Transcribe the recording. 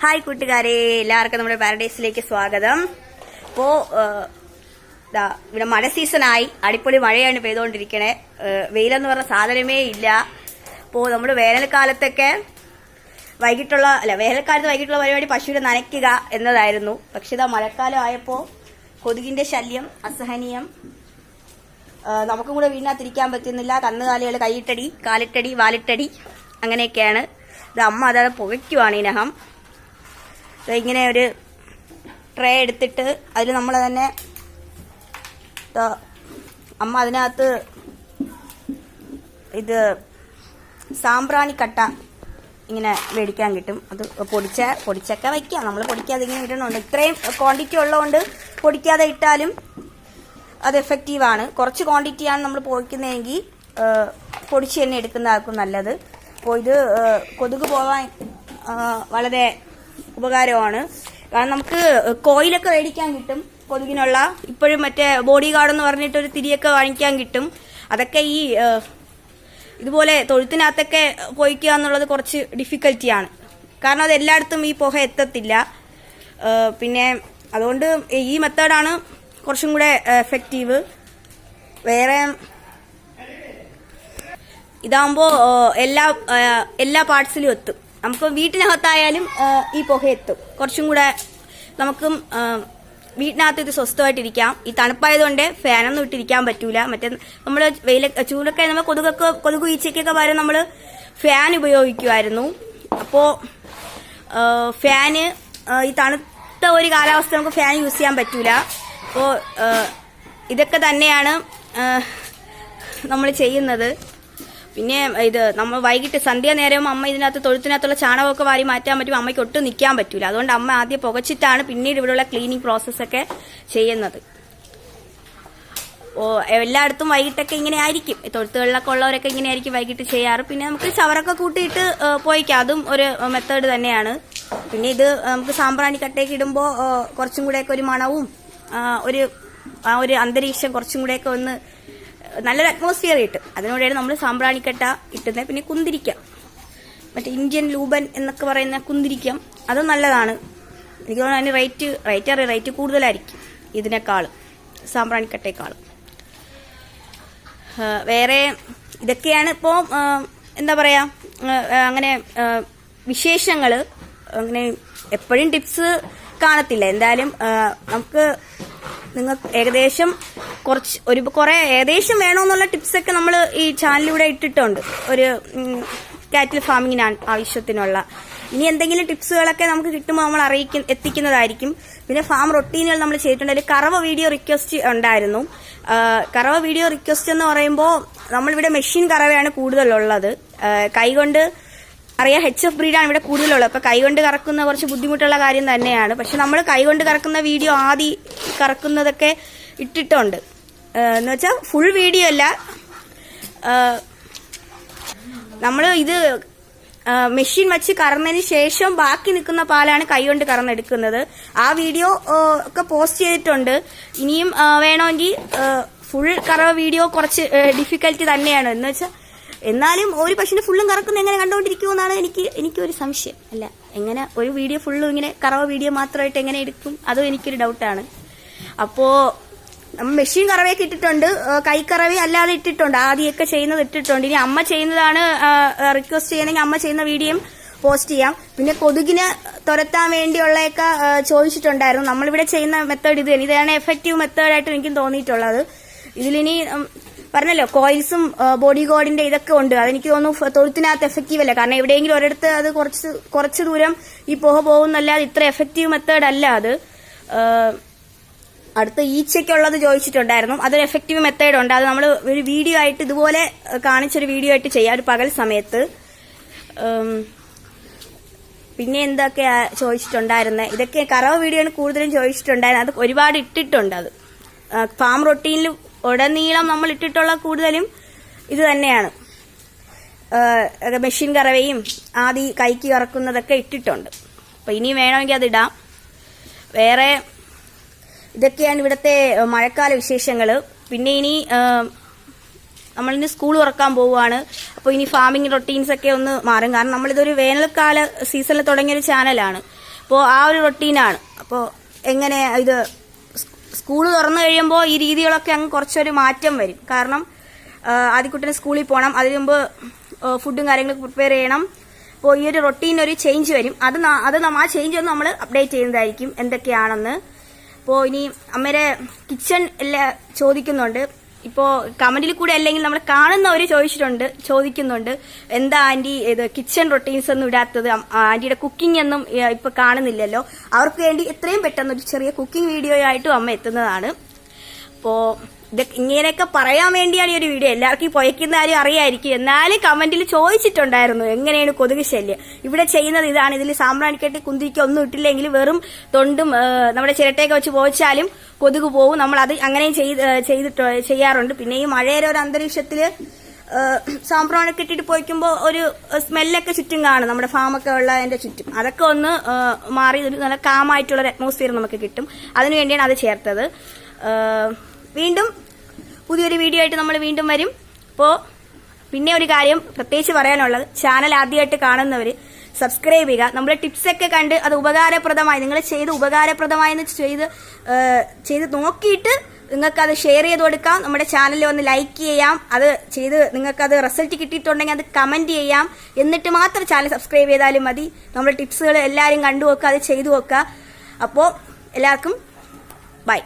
Hi കൂട്ടുകാരെ, എല്ലാവർക്കും നമ്മുടെ പാരഡൈസിലേക്ക് സ്വാഗതം. അപ്പോൾ ഇവിടെ മഴ സീസണായി, അടിപൊളി മഴയാണ് പെയ്തുകൊണ്ടിരിക്കണേ. വെയിലെന്ന് പറഞ്ഞ സാധനമേ ഇല്ല. അപ്പോൾ നമ്മൾ വേനൽക്കാലത്ത് വൈകിട്ടുള്ള പരിപാടി പശുവിനെ നനയ്ക്കുക എന്നതായിരുന്നു. പക്ഷെ ഇതാ മഴക്കാലം ആയപ്പോൾ കൊതുകിന്റെ ശല്യം അസഹനീയം. നമുക്കും കൂടെ വീടിനകത്തിരിക്കാൻ പറ്റുന്നില്ല. കന്നുകാലികൾ കൈയിട്ടടി, കാലിട്ടടി, വാലിട്ടടി അങ്ങനെയൊക്കെയാണ്. ഇത് അമ്മ അതായത് പുകയ്ക്കുവാണ് ഇതിനകം. ഇങ്ങനെ ഒരു ട്രേ എടുത്തിട്ട് അതിൽ നമ്മൾ തന്നെ അമ്മ അതിനകത്ത് ഇത് സാമ്പ്രാണിക്കട്ട ഇങ്ങനെ മേടിക്കാൻ കിട്ടും. അത് പൊടിച്ചൊക്കെ വയ്ക്കാം. നമ്മൾ പൊടിക്കാതെ ഇങ്ങനെ ഇടണമുണ്ട്. ഇത്രയും ക്വാണ്ടിറ്റി ഉള്ളതുകൊണ്ട് പൊടിക്കാതെ ഇട്ടാലും അത് എഫക്റ്റീവാണ്. കുറച്ച് ക്വാണ്ടിറ്റിയാണ് നമ്മൾ പൊടിക്കുന്നതെങ്കിൽ പൊടിച്ച് തന്നെ എടുക്കുന്നതായിരിക്കും നല്ലത്. അപ്പോൾ ഇത് കൊതുക് പോകാൻ വളരെ ഉപകാരമാണ്. കാരണം നമുക്ക് കോയിലൊക്കെ മേടിക്കാൻ കിട്ടും കൊതുകിനുള്ള. ഇപ്പോഴും മറ്റേ ബോഡി ഗാർഡ് എന്ന് പറഞ്ഞിട്ടൊരു തിരിയൊക്കെ വാങ്ങിക്കാൻ കിട്ടും. അതൊക്കെ ഈ ഇതുപോലെ തൊഴുത്തിനകത്തൊക്കെ പോയിക്കുക എന്നുള്ളത് കുറച്ച് ഡിഫിക്കൽറ്റിയാണ്. കാരണം അത് എല്ലായിടത്തും ഈ പുക എത്തത്തില്ല. പിന്നെ അതുകൊണ്ട് ഈ മെത്തേഡാണ് കുറച്ചും കൂടെ എഫക്റ്റീവ്. വേറെ ഇതാകുമ്പോൾ എല്ലാ പാർട്സിലും എത്തും. നമുക്ക് വീട്ടിനകത്തായാലും ഈ പുക എത്തും. കുറച്ചും കൂടെ നമുക്കും വീട്ടിനകത്ത് ഇത് സ്വസ്ഥമായിട്ടിരിക്കാം. ഈ തണുപ്പായതുകൊണ്ട് ഫാനൊന്നും ഇട്ടിരിക്കാൻ പറ്റൂല. മറ്റേ നമ്മൾ ചൂടൊക്കെ നമ്മൾ കൊതുക് ഈച്ചയ്ക്കൊക്കെ പകരം നമ്മൾ ഫാൻ ഉപയോഗിക്കുമായിരുന്നു. അപ്പോൾ ഫാന് ഈ തണുത്ത ഒരു കാലാവസ്ഥ നമുക്ക് ഫാൻ യൂസ് ചെയ്യാൻ പറ്റൂല. അപ്പോൾ ഇതൊക്കെ തന്നെയാണ് നമ്മൾ ചെയ്യുന്നത്. പിന്നെ ഇത് നമ്മൾ വൈകിട്ട് സന്ധ്യ നേരവും അമ്മ ഇതിനകത്ത് തൊഴുത്തിനകത്തുള്ള ചാണകമൊക്കെ വാരി മാറ്റാൻ പറ്റും. അമ്മയ്ക്ക് ഒട്ടും നിൽക്കാൻ പറ്റൂല. അതുകൊണ്ട് അമ്മ ആദ്യം പുകച്ചിട്ടാണ് പിന്നീട് ഇവിടെയുള്ള ക്ലീനിങ് പ്രോസസ്സൊക്കെ ചെയ്യുന്നത്. എല്ലായിടത്തും വൈകിട്ടൊക്കെ ഇങ്ങനെ ആയിരിക്കും. തൊഴുത്തുകളിലൊക്കെ ഉള്ളവരൊക്കെ ഇങ്ങനെ ആയിരിക്കും വൈകിട്ട് ചെയ്യാറ്. പിന്നെ നമുക്ക് ചവറൊക്കെ കൂട്ടിയിട്ട് പോയിക്കാം. അതും ഒരു മെത്തേഡ് തന്നെയാണ്. പിന്നെ ഇത് നമുക്ക് സാമ്പ്രാണി കട്ടയൊക്കെ ഇടുമ്പോൾ കുറച്ചും കൂടെയൊക്കെ ഒരു മണവും ഒരു അന്തരീക്ഷം കുറച്ചും കൂടെയൊക്കെ ഒന്ന് നല്ലൊരു അറ്റ്മോസ്ഫിയർ കിട്ടും. അതിനോടെയാണ് നമ്മൾ സാമ്പ്രാണിക്കട്ട ഇട്ടുന്നത്. പിന്നെ കുന്തിരിക്കം, മറ്റേ ഇന്ത്യൻ ലൂബൻ എന്നൊക്കെ പറയുന്ന കുന്തിരിക്കം, അതും നല്ലതാണ്. എനിക്ക് തോന്നുന്നു അതിന് റേറ്റ് കൂടുതലായിരിക്കും ഇതിനേക്കാളും, സാമ്പ്രാണിക്കട്ടേക്കാളും. വേറെ ഇതൊക്കെയാണ് ഇപ്പോൾ എന്താ പറയാ, അങ്ങനെ വിശേഷങ്ങൾ. അങ്ങനെ എപ്പോഴും ടിപ്സ് കാണത്തില്ല. എന്തായാലും നമുക്ക് നിങ്ങൾക്ക് ഏകദേശം ഏകദേശം വേണമെന്നുള്ള ടിപ്സൊക്കെ നമ്മൾ ഈ ചാനലിലൂടെ ഇട്ടിട്ടുണ്ട്. ഒരു കാറ്റിൽ ഫാമിങ്ങിന് ആവശ്യത്തിനുള്ള. ഇനി എന്തെങ്കിലും ടിപ്സുകളൊക്കെ നമുക്ക് കിട്ടുമ്പോൾ നമ്മൾ എത്തിക്കുന്നതായിരിക്കും. പിന്നെ ഫാം റൊട്ടീനുകൾ നമ്മൾ ചെയ്തിട്ടുണ്ട്. അതിൽ കറവ വീഡിയോ റിക്വസ്റ്റ് ഉണ്ടായിരുന്നു. കറവ വീഡിയോ റിക്വസ്റ്റ് എന്ന് പറയുമ്പോൾ നമ്മളിവിടെ മെഷീൻ കറവയാണ് കൂടുതലുള്ളത്. കൈകൊണ്ട് അറിയാം, HF ബ്രീഡാണ് ഇവിടെ കൂടുതലുള്ളത്. അപ്പോൾ കൈകൊണ്ട് കറക്കുന്ന കുറച്ച് ബുദ്ധിമുട്ടുള്ള കാര്യം തന്നെയാണ്. പക്ഷെ നമ്മൾ കൈകൊണ്ട് കറക്കുന്ന വീഡിയോ ആദ്യം കറക്കുന്നതൊക്കെ ഇട്ടിട്ടുണ്ട്. എന്ന് വെച്ചാൽ ഫുൾ വീഡിയോ അല്ല, നമ്മൾ ഇത് മെഷീൻ വെച്ച് കറന്നതിന് ശേഷം ബാക്കി നിൽക്കുന്ന പാലാണ് കൈകൊണ്ട് കറന്നെടുക്കുന്നത്. ആ വീഡിയോ ഒക്കെ പോസ്റ്റ് ചെയ്തിട്ടുണ്ട്. ഇനിയും വേണമെങ്കിൽ ഫുൾ കറവ വീഡിയോ കുറച്ച് ഡിഫിക്കൽറ്റി തന്നെയാണ്. എന്ന് വെച്ചാൽ എന്നാലും ഒരു പശുവിനെ ഫുള്ളും കറക്കുന്ന എങ്ങനെ കണ്ടുകൊണ്ടിരിക്കുമെന്നാണ് എനിക്കൊരു സംശയം. അല്ല, എങ്ങനെ ഒരു വീഡിയോ ഫുള്ളും ഇങ്ങനെ കറവ വീഡിയോ മാത്രമായിട്ട് എങ്ങനെ എടുക്കും, അതും എനിക്കൊരു ഡൗട്ടാണ്. അപ്പോൾ നമ്മൾ മെഷീൻ കറവയൊക്കെ ഇട്ടിട്ടുണ്ട്, കൈക്കറവയും അല്ലാതെ ഇട്ടിട്ടുണ്ട്. ആദ്യമൊക്കെ ചെയ്യുന്നത് ഇട്ടിട്ടുണ്ട്. ഇനി അമ്മ ചെയ്യുന്നതാണ് റിക്വസ്റ്റ് ചെയ്യണമെങ്കിൽ അമ്മ ചെയ്യുന്ന വീഡിയോയും പോസ്റ്റ് ചെയ്യാം. പിന്നെ കൊതുകിനെ തുരത്താൻ വേണ്ടിയുള്ളതൊക്കെ ചോദിച്ചിട്ടുണ്ടായിരുന്നു. നമ്മളിവിടെ ചെയ്യുന്ന മെത്തേഡ് ഇത് തന്നെ. ഇതാണ് എഫക്റ്റീവ് മെത്തേഡായിട്ട് എനിക്കും തോന്നിയിട്ടുള്ളത്. ഇതിലിനി പറഞ്ഞല്ലോ കോയിൽസും ബോഡി ഗാർഡിന്റെ ഇതൊക്കെ ഉണ്ട്. അതെനിക്ക് തോന്നുന്നു തൊഴുത്തിനകത്ത് എഫക്റ്റീവ് അല്ല. കാരണം എവിടെയെങ്കിലും ഒരിടത്ത് അത് കുറച്ച് ദൂരം ഈ പുക പോകുന്നല്ലാതെ ഇത്ര എഫക്റ്റീവ് മെത്തേഡ് അല്ല അത്. അടുത്ത ഈച്ചയ്ക്കുള്ളത് ചോദിച്ചിട്ടുണ്ടായിരുന്നു. അതൊരു എഫക്റ്റീവ് മെത്തേഡ് ഉണ്ട്. അത് നമ്മൾ ഒരു വീഡിയോ ആയിട്ട് ഇതുപോലെ കാണിച്ചൊരു വീഡിയോ ആയിട്ട് ചെയ്യാം, ഒരു പകൽ സമയത്ത്. പിന്നെ എന്തൊക്കെയാ ചോദിച്ചിട്ടുണ്ടായിരുന്നത്, ഇതൊക്കെ കറവ വീഡിയോ ആണ് കൂടുതലും ചോദിച്ചിട്ടുണ്ടായിരുന്നത്. അത് ഒരുപാട് ഇട്ടിട്ടുണ്ട്. അത് ഫാം റൊട്ടീനിൽ ഉടനീളം നമ്മൾ ഇട്ടിട്ടുള്ള കൂടുതലും ഇത് തന്നെയാണ്. മെഷീൻ കറവയും ആദ്യം കൈക്ക് കറക്കുന്നതൊക്കെ ഇട്ടിട്ടുണ്ട്. അപ്പൊ ഇനി വേണമെങ്കിൽ അത് ഇടാം. വേറെ ഇതൊക്കെയാണ് ഇവിടുത്തെ മഴക്കാല വിശേഷങ്ങൾ. പിന്നെ ഇനി നമ്മളിനി സ്കൂൾ തുറക്കാൻ പോവുകയാണ്. അപ്പോൾ ഇനി ഫാമിംഗ് റൊട്ടീൻസ് ഒക്കെ ഒന്ന് മാറും. കാരണം നമ്മളിതൊരു വേനൽക്കാല സീസണിൽ തുടങ്ങിയൊരു ചാനലാണ്. അപ്പോൾ ആ ഒരു റൊട്ടീനാണ്. അപ്പോൾ എങ്ങനെ ഇത് സ്കൂൾ തുറന്നു കഴിയുമ്പോൾ ഈ രീതികളൊക്കെ അങ്ങ് കുറച്ചൊരു മാറ്റം വരും. കാരണം ആദ്യക്കുട്ടിന് സ്കൂളിൽ പോകണം, അതിനു മുമ്പ് ഫുഡും കാര്യങ്ങളൊക്കെ പ്രിപ്പയർ ചെയ്യണം. അപ്പോൾ ഈ ഒരു റൊട്ടീൻ ഒരു ചേഞ്ച് വരും. അത് ആ ചേഞ്ച് ഒന്ന് നമ്മൾ അപ്ഡേറ്റ് ചെയ്യുന്നതായിരിക്കും എന്തൊക്കെയാണെന്ന്. അപ്പോൾ ഇനി അമ്മയുടെ കിച്ചൺ എല്ലാം ചോദിക്കുന്നുണ്ട്. ഇപ്പോൾ കമന്റിൽ കൂടെ അല്ലെങ്കിൽ നമ്മൾ കാണുന്നവർ ചോദിക്കുന്നുണ്ട് എന്താ ആന്റി ഇത് കിച്ചൺ റൊട്ടീൻസ് ഒന്നും ഇടാത്തത്, ആന്റിയുടെ കുക്കിംഗ് ഒന്നും ഇപ്പൊ കാണുന്നില്ലല്ലോ. അവർക്ക് വേണ്ടി എത്രയും പെട്ടെന്ന് ഒരു ചെറിയ കുക്കിംഗ് വീഡിയോ ആയിട്ടും അമ്മ എത്തുന്നതാണ്. അപ്പോൾ ഇങ്ങനെയൊക്കെ പറയാൻ വേണ്ടിയാണ് ഈ ഒരു വീഡിയോ. എല്ലാവർക്കും പുകയ്ക്കുന്ന കാര്യം അറിയായിരിക്കും, എന്നാലും കമന്റിൽ ചോദിച്ചിട്ടുണ്ടായിരുന്നു എങ്ങനെയാണ് കൊതുക് ശല്യം. ഇവിടെ ചെയ്യുന്നത് ഇതാണ്, ഇതിൽ സാമ്പ്രാണിക്കെട്ടി കുന്തിരിക്ക ഒന്നും ഇട്ടില്ലെങ്കിൽ വെറും തൊണ്ടും നമ്മുടെ ചിരട്ടയൊക്കെ വെച്ച് പോയിച്ചാലും കൊതുക് പോവും. നമ്മൾ അത് അങ്ങനെയും ചെയ്യാറുണ്ട്. പിന്നെ ഈ മഴയുടെ ഒരു അന്തരീക്ഷത്തില് സാമ്പ്രാണിയൊക്കെ ഇട്ടിട്ട് പോയിക്കുമ്പോൾ ഒരു സ്മെല്ലൊക്കെ ചുറ്റും കാണും, നമ്മുടെ ഫാമൊക്കെ ഉള്ളതിന്റെ ചുറ്റും. അതൊക്കെ ഒന്ന് മാറി ഒരു നല്ല കാമായിട്ടുള്ളൊരു അറ്റ്മോസ്ഫിയർ നമുക്ക് കിട്ടും. അതിനുവേണ്ടിയാണ് അത് ചേർത്തത്. വീണ്ടും പുതിയൊരു വീഡിയോ ആയിട്ട് നമ്മൾ വീണ്ടും വരും. അപ്പോൾ പിന്നെ ഒരു കാര്യം പ്രത്യേകിച്ച് പറയാനുള്ളത്, ചാനൽ ആദ്യമായിട്ട് കാണുന്നവർ സബ്സ്ക്രൈബ് ചെയ്യുക. നമ്മുടെ ടിപ്സൊക്കെ കണ്ട് അത് ഉപകാരപ്രദമായി നിങ്ങൾ ഉപകാരപ്രദമായെന്ന് ചെയ്ത് നോക്കിയിട്ട് നിങ്ങൾക്കത് ഷെയർ ചെയ്ത് കൊടുക്കാം. നമ്മുടെ ചാനലിൽ ഒന്ന് ലൈക്ക് ചെയ്യാം. അത് ചെയ്ത് നിങ്ങൾക്കത് റിസൾട്ട് കിട്ടിയിട്ടുണ്ടെങ്കിൽ അത് കമന്റ് ചെയ്യാം. എന്നിട്ട് മാത്രം ചാനൽ സബ്സ്ക്രൈബ് ചെയ്താലും മതി. നമ്മുടെ ടിപ്സുകൾ എല്ലാവരും കണ്ടു നോക്കുക, അത് ചെയ്തു നോക്കുക. അപ്പോൾ എല്ലാവർക്കും ബൈ.